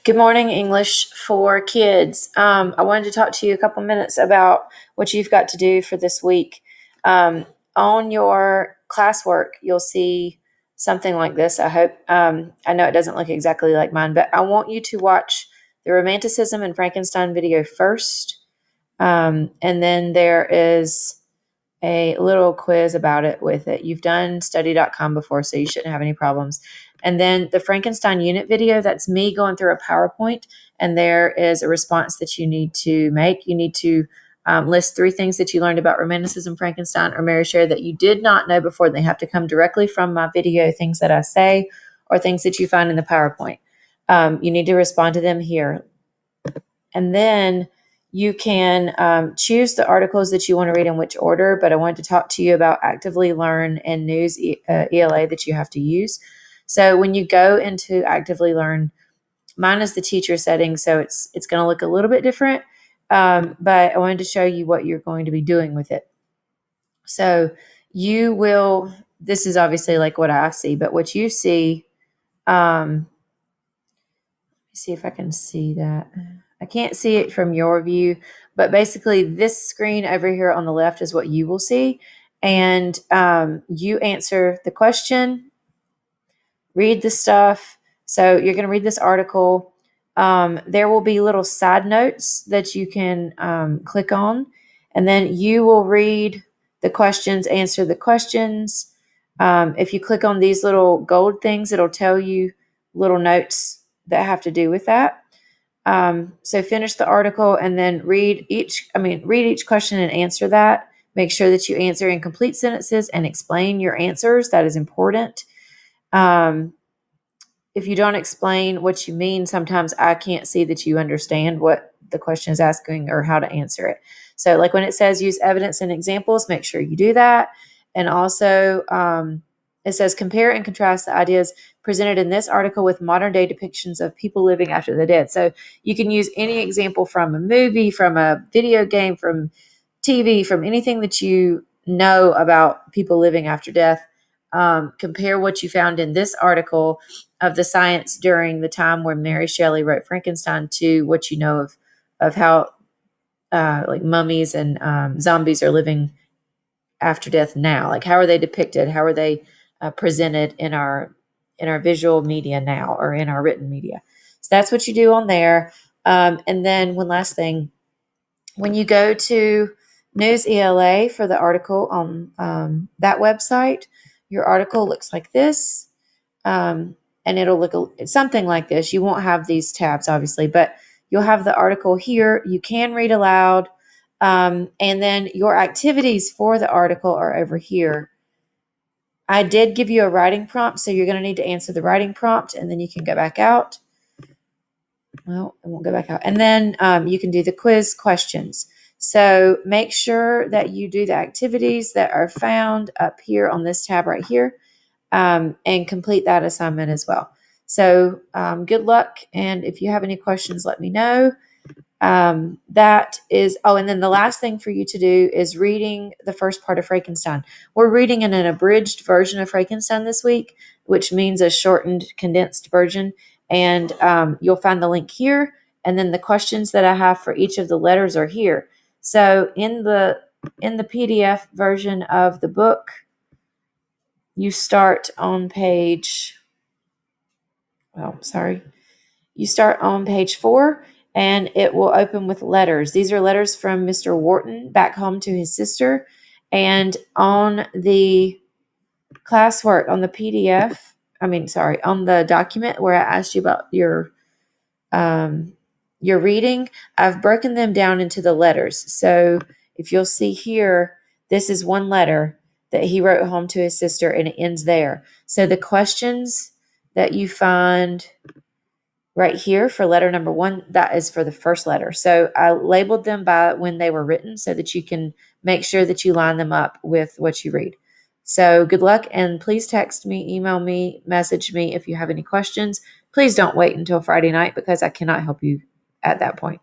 Good morning, English for Kids. I wanted to talk to you a couple minutes about what you've got to do for this week. On your classwork, you'll see something like this, I hope. I know it doesn't look exactly like mine, but I want you to watch the Romanticism and Frankenstein video first. And then there is a little quiz about it with it. You've done study.com before, so you shouldn't have any problems. And then the Frankenstein unit video, that's me going through a PowerPoint, and there is a response that you need to make. You need to list 3 things that you learned about Romanticism, Frankenstein, or Mary Shelley that you did not know before. They have to come directly from my video, things that I say, or things that you find in the PowerPoint. You need to respond to them here. And then you can choose the articles that you want to read in which order, but I wanted to talk to you about Actively Learn and News ELA that you have to use. So when you go into Actively Learn, mine is the teacher setting, so it's going to look a little bit different, but I wanted to show you what you're going to be doing with it. So you will, this is obviously like what I see, but what you see, let me see if I can see that. I can't see it from your view, but basically this screen over here on the left is what you will see. And you answer the question, read the stuff. So you're going to read this article. There will be little side notes that you can click on, and then you will read the questions, answer the questions. If you click on these little gold things, it'll tell you little notes that have to do with that. So finish the article and then read each question and answer that. Make sure that you answer in complete sentences and explain your answers. That is important. If you don't explain what you mean, sometimes I can't see that you understand what the question is asking or how to answer it. So like when it says use evidence and examples, make sure you do that. And also it says compare and contrast the ideas presented in this article with modern day depictions of people living after the dead. So you can use any example from a movie, from a video game, from TV, from anything that you know about people living after death. Compare what you found in this article of the science during the time where Mary Shelley wrote Frankenstein to what you know of how like mummies and zombies are living after death now. Like how are they depicted? How are they presented in our visual media now, or in our written media? So that's what you do on there. And then one last thing, when you go to News ELA for the article on that website, your article looks like this. And it'll look something like this. You won't have these tabs, obviously, but you'll have the article here. You can read aloud. And then your activities for the article are over here. I did give you a writing prompt, so you're going to need to answer the writing prompt, and then you can go back out. Well, it won't go back out. And then you can do the quiz questions. So make sure that you do the activities that are found up here on this tab right here. And complete that assignment as well. So good luck. And if you have any questions, let me know. And then the last thing for you to do is reading the first part of Frankenstein. We're reading in an abridged version of Frankenstein this week, which means a shortened, condensed version. And you'll find the link here. And then the questions that I have for each of the letters are here. So in the PDF version of the book, you start on page 4, and it will open with letters. These are letters from Mr. Wharton back home to his sister. And on the classwork, on the on the document where I asked you about your reading, I've broken them down into the letters. So if you'll see here, this is one letter that he wrote home to his sister, and it ends there. So the questions that you find right here for letter number 1, that is for the first letter. So I labeled them by when they were written so that you can make sure that you line them up with what you read. So good luck, and please text me, email me, message me if you have any questions. Please don't wait until Friday night, because I cannot help you at that point.